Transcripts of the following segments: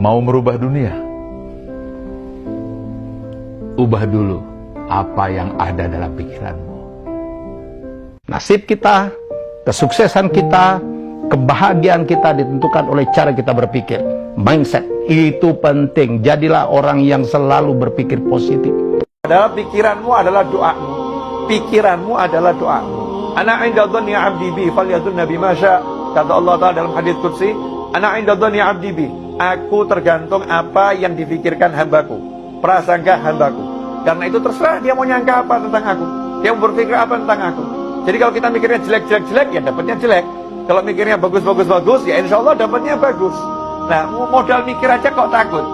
Mau merubah dunia? Ubah dulu apa yang ada dalam pikiranmu. Nasib kita, kesuksesan kita, kebahagiaan kita ditentukan oleh cara kita berpikir. Mindset itu penting. Jadilah orang yang selalu berpikir positif. Adalah pikiranmu adalah doamu. Pikiranmu adalah doamu. Ana 'inda dhanni 'abdi bi falyadhunna bima syaa. Kata Allah Ta'ala dalam hadits qudsi, ana 'inda dhanni 'abdi bi. Aku tergantung apa yang dipikirkan hambaku, prasangka hambaku. Karena itu terserah dia mau nyangka apa tentang aku, dia mau berpikir apa tentang aku. Jadi kalau kita mikirnya jelek-jelek, ya dapatnya jelek. Kalau mikirnya bagus-bagus, ya insya Allah dapatnya bagus. Nah, modal mikir aja kok takut.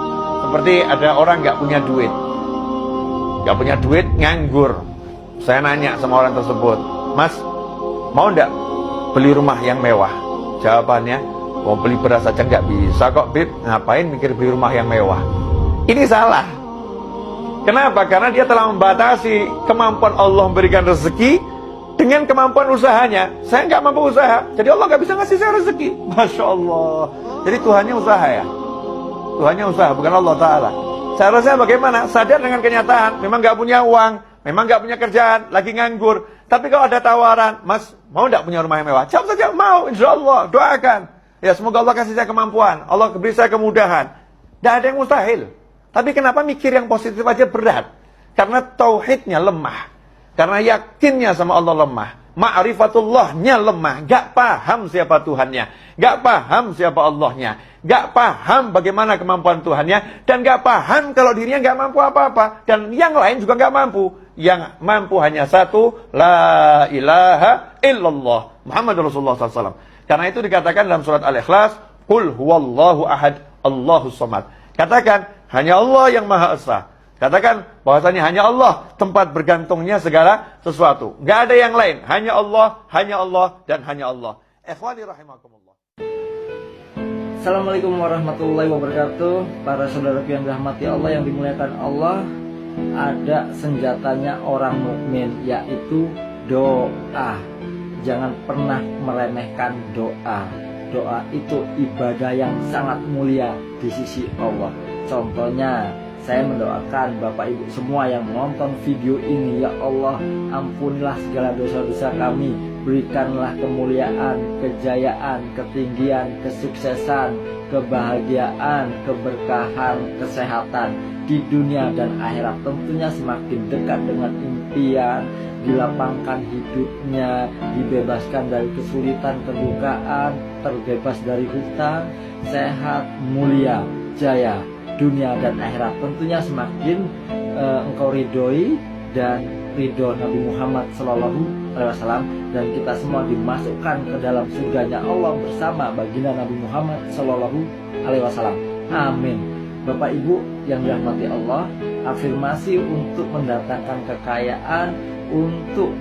Seperti ada orang nggak punya duit, nganggur. Saya nanya sama orang tersebut, Mas, mau nggak beli rumah yang mewah? Jawabannya, mau beli beras aja nggak bisa kok, Bib. Ngapain mikir beli rumah yang mewah? Ini salah. Kenapa? Karena dia telah membatasi kemampuan Allah memberikan rezeki dengan kemampuan usahanya. Saya nggak mampu usaha, jadi Allah nggak bisa ngasih saya rezeki. Masya Allah. Jadi Tuhannya usaha ya. Tuhannya usaha, bukan Allah Ta'ala. Seharusnya bagaimana? Sadar dengan kenyataan. Memang nggak punya uang, memang nggak punya kerjaan, lagi nganggur. Tapi kalau ada tawaran, Mas, mau nggak punya rumah yang mewah? Jawab saja, mau, insya Allah. Doakan. Ya, semoga Allah kasih saya kemampuan. Allah beri saya kemudahan. Tidak ada yang mustahil. Tapi kenapa mikir yang positif aja berat? Karena tauhidnya lemah. Karena yakinnya sama Allah lemah. Ma'rifatullahnya lemah. Gak paham siapa Tuhannya. Gak paham siapa Allahnya. Gak paham bagaimana kemampuan Tuhannya. Dan gak paham kalau dirinya gak mampu apa-apa. Dan yang lain juga gak mampu. Yang mampu hanya satu. La ilaha illallah. Muhammad Rasulullah SAW. Karena itu dikatakan dalam surat Al-Ikhlas. Qul huwallahu ahad. Allahus samad. Katakan, hanya Allah yang Maha Esa. Katakan bahwasanya hanya Allah tempat bergantungnya segala sesuatu. Gak ada yang lain. Hanya Allah, dan hanya Allah. Ikhwani rahimakumullah. Assalamualaikum warahmatullahi wabarakatuh. Para saudaraku yang dirahmati Allah, yang dimuliakan Allah. Ada senjatanya orang mukmin, yaitu doa. Jangan pernah meremehkan doa. Doa itu ibadah yang sangat mulia di sisi Allah. Contohnya, saya mendoakan Bapak Ibu semua yang menonton video ini, ya Allah, ampunilah segala dosa-dosa kami, berikanlah kemuliaan, kejayaan, ketinggian, kesuksesan, kebahagiaan, keberkahan, kesehatan di dunia dan akhirat. Tentunya semakin dekat dengan impian, dilapangkan hidupnya, dibebaskan dari kesulitan, kedukaan, terbebas dari hutang, sehat, mulia, jaya dunia dan akhirat. Tentunya semakin engkau ridhoi dan ridho Nabi Muhammad SAW, dan kita semua dimasukkan ke dalam surganya Allah bersama baginda Nabi Muhammad SAW. Amin. Bapak Ibu yang dirahmati Allah, afirmasi untuk mendatangkan kekayaan, untuk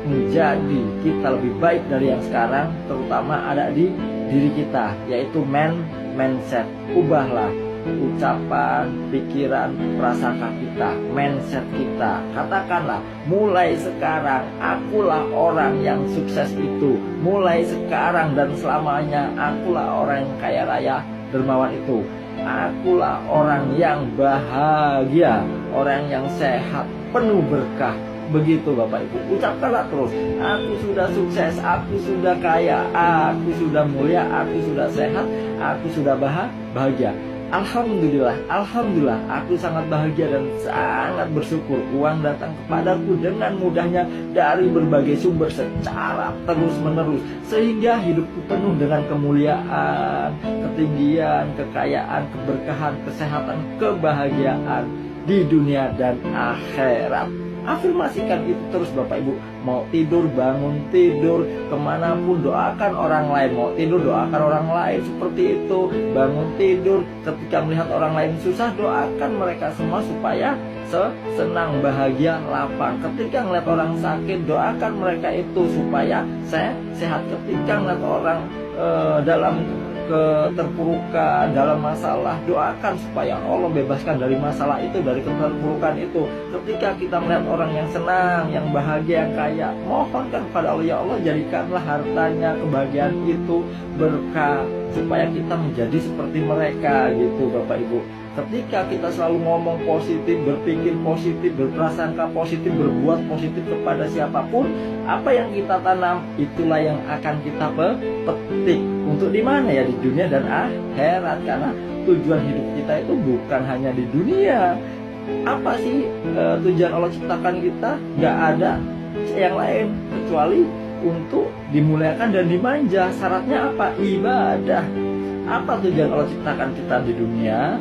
menjadi kita lebih baik dari yang sekarang, terutama ada di diri kita, yaitu mindset. Ubahlah ucapan, pikiran, prasangka kita, mindset kita. Katakanlah, mulai sekarang akulah orang yang sukses itu. Mulai sekarang dan selamanya akulah orang yang kaya raya, dermawan itu. Akulah orang yang bahagia, orang yang sehat, penuh berkah. Begitu Bapak Ibu, ucapkanlah terus. Aku sudah sukses, aku sudah kaya, aku sudah mulia, aku sudah sehat, aku sudah bahagia. Alhamdulillah, Alhamdulillah, aku sangat bahagia dan sangat bersyukur. Uang datang kepadaku dengan mudahnya dari berbagai sumber secara terus-menerus, sehingga hidupku penuh dengan kemuliaan, ketinggian, kekayaan, keberkahan, kesehatan, kebahagiaan di dunia dan akhirat. Afirmasikan itu terus Bapak Ibu. Mau tidur, bangun tidur, kemanapun doakan orang lain. Mau tidur, doakan orang lain. Seperti itu. Bangun tidur, ketika melihat orang lain susah, doakan mereka semua supaya senang, bahagia, lapang. Ketika melihat orang sakit, doakan mereka itu supaya sehat. Ketika melihat orang dalam keterpurukan dalam masalah, doakan supaya Allah bebaskan dari masalah itu, dari keterpurukan itu. Ketika kita melihat orang yang senang, yang bahagia, yang kaya, mohonkan kepada Allah, ya Allah jadikanlah hartanya, kebahagiaan itu berkah, supaya kita menjadi seperti mereka gitu Bapak Ibu. Ketika kita selalu ngomong positif, berpikir positif, berprasangka positif, berbuat positif kepada siapapun, apa yang kita tanam itulah yang akan kita petik. Untuk di mana ya? Di dunia dan akhirat. Karena tujuan hidup kita itu bukan hanya di dunia. Apa sih tujuan Allah ciptakan kita? Gak ada yang lain kecuali untuk dimuliakan dan dimanja. Syaratnya apa? Ibadah. Apa tujuan Allah ciptakan kita di dunia?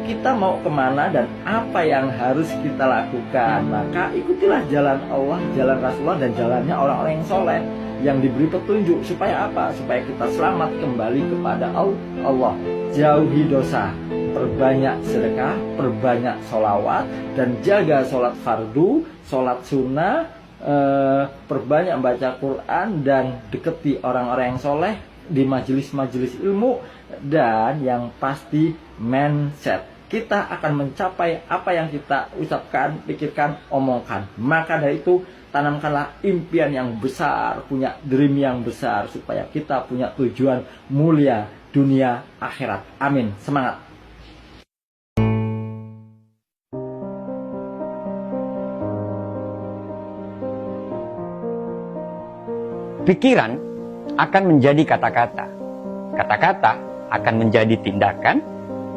Kita mau kemana dan apa yang harus kita lakukan. Maka ikutilah jalan Allah, jalan Rasulullah, dan jalannya orang-orang yang soleh, yang diberi petunjuk. Supaya apa? Supaya kita selamat kembali kepada Allah. Jauhi dosa, perbanyak sedekah, perbanyak sholawat, dan jaga sholat fardu, sholat sunnah, perbanyak baca Quran, dan deketi orang-orang yang soleh di majelis-majelis ilmu. Dan yang pasti mindset, kita akan mencapai apa yang kita ucapkan, pikirkan, omongkan. Maka dari itu, tanamkanlah impian yang besar, punya dream yang besar, supaya kita punya tujuan mulia dunia akhirat. Amin. Semangat. Pikiran akan menjadi kata-kata, kata-kata akan menjadi tindakan,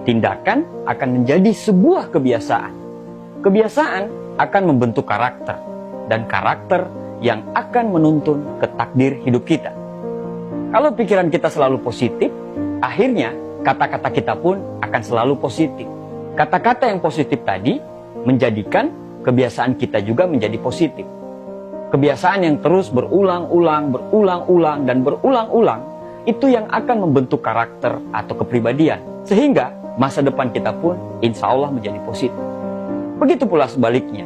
tindakan akan menjadi sebuah kebiasaan. Kebiasaan akan membentuk karakter, dan karakter yang akan menuntun ke takdir hidup kita. Kalau pikiran kita selalu positif, akhirnya kata-kata kita pun akan selalu positif. Kata-kata yang positif tadi menjadikan kebiasaan kita juga menjadi positif. Kebiasaan yang terus berulang-ulang, berulang-ulang, dan berulang-ulang, itu yang akan membentuk karakter atau kepribadian. Sehingga masa depan kita pun insya Allah menjadi positif. Begitu pula sebaliknya.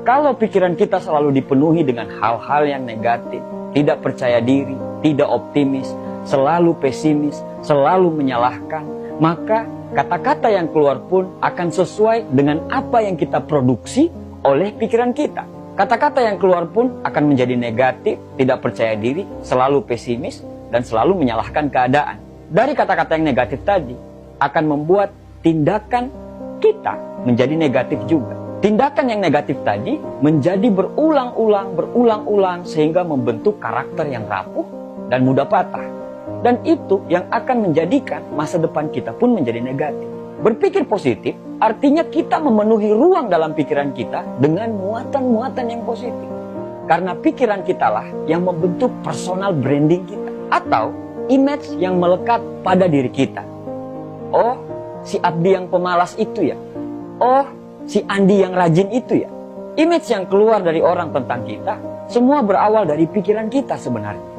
Kalau pikiran kita selalu dipenuhi dengan hal-hal yang negatif, tidak percaya diri, tidak optimis, selalu pesimis, selalu menyalahkan, maka kata-kata yang keluar pun akan sesuai dengan apa yang kita produksi oleh pikiran kita. Kata-kata yang keluar pun akan menjadi negatif, tidak percaya diri, selalu pesimis, dan selalu menyalahkan keadaan. Dari kata-kata yang negatif tadi akan membuat tindakan kita menjadi negatif juga. Tindakan yang negatif tadi menjadi berulang-ulang sehingga membentuk karakter yang rapuh dan mudah patah. Dan itu yang akan menjadikan masa depan kita pun menjadi negatif. Berpikir positif artinya kita memenuhi ruang dalam pikiran kita dengan muatan-muatan yang positif. Karena pikiran kita lah yang membentuk personal branding kita atau image yang melekat pada diri kita. Oh, si Abdi yang pemalas itu ya. Oh, si Andi yang rajin itu ya. Image yang keluar dari orang tentang kita semua berawal dari pikiran kita sebenarnya.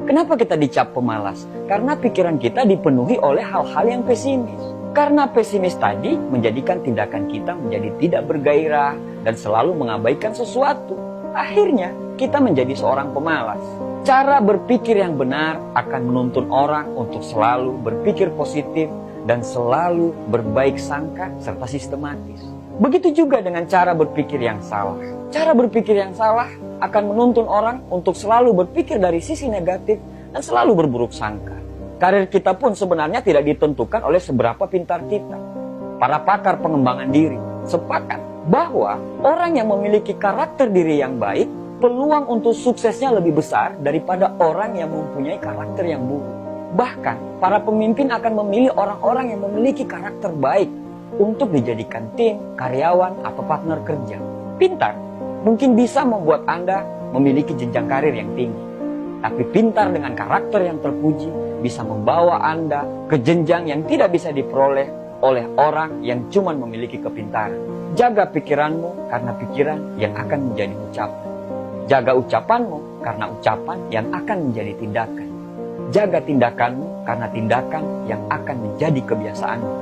Kenapa kita dicap pemalas? Karena pikiran kita dipenuhi oleh hal-hal yang pesimis. Karena pesimis tadi menjadikan tindakan kita menjadi tidak bergairah dan selalu mengabaikan sesuatu. Akhirnya kita menjadi seorang pemalas. Cara berpikir yang benar akan menuntun orang untuk selalu berpikir positif dan selalu berbaik sangka serta sistematis. Begitu juga dengan cara berpikir yang salah. Cara berpikir yang salah akan menuntun orang untuk selalu berpikir dari sisi negatif dan selalu berburuk sangka. Karir kita pun sebenarnya tidak ditentukan oleh seberapa pintar kita. Para pakar pengembangan diri sepakat bahwa orang yang memiliki karakter diri yang baik, peluang untuk suksesnya lebih besar daripada orang yang mempunyai karakter yang buruk. Bahkan, para pemimpin akan memilih orang-orang yang memiliki karakter baik untuk dijadikan tim, karyawan, atau partner kerja. Pintar mungkin bisa membuat Anda memiliki jenjang karir yang tinggi. Tapi pintar dengan karakter yang terpuji bisa membawa Anda ke jenjang yang tidak bisa diperoleh oleh orang yang cuma memiliki kepintaran. Jaga pikiranmu karena pikiran yang akan menjadi ucapan. Jaga ucapanmu karena ucapan yang akan menjadi tindakan. Jaga tindakanmu karena tindakan yang akan menjadi kebiasaanmu.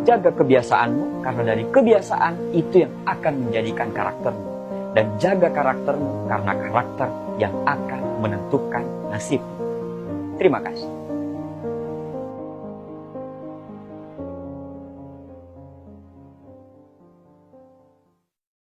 Jaga kebiasaanmu karena dari kebiasaan itu yang akan menjadikan karaktermu. Dan jaga karaktermu karena karakter yang akan menentukan nasib. Terima kasih.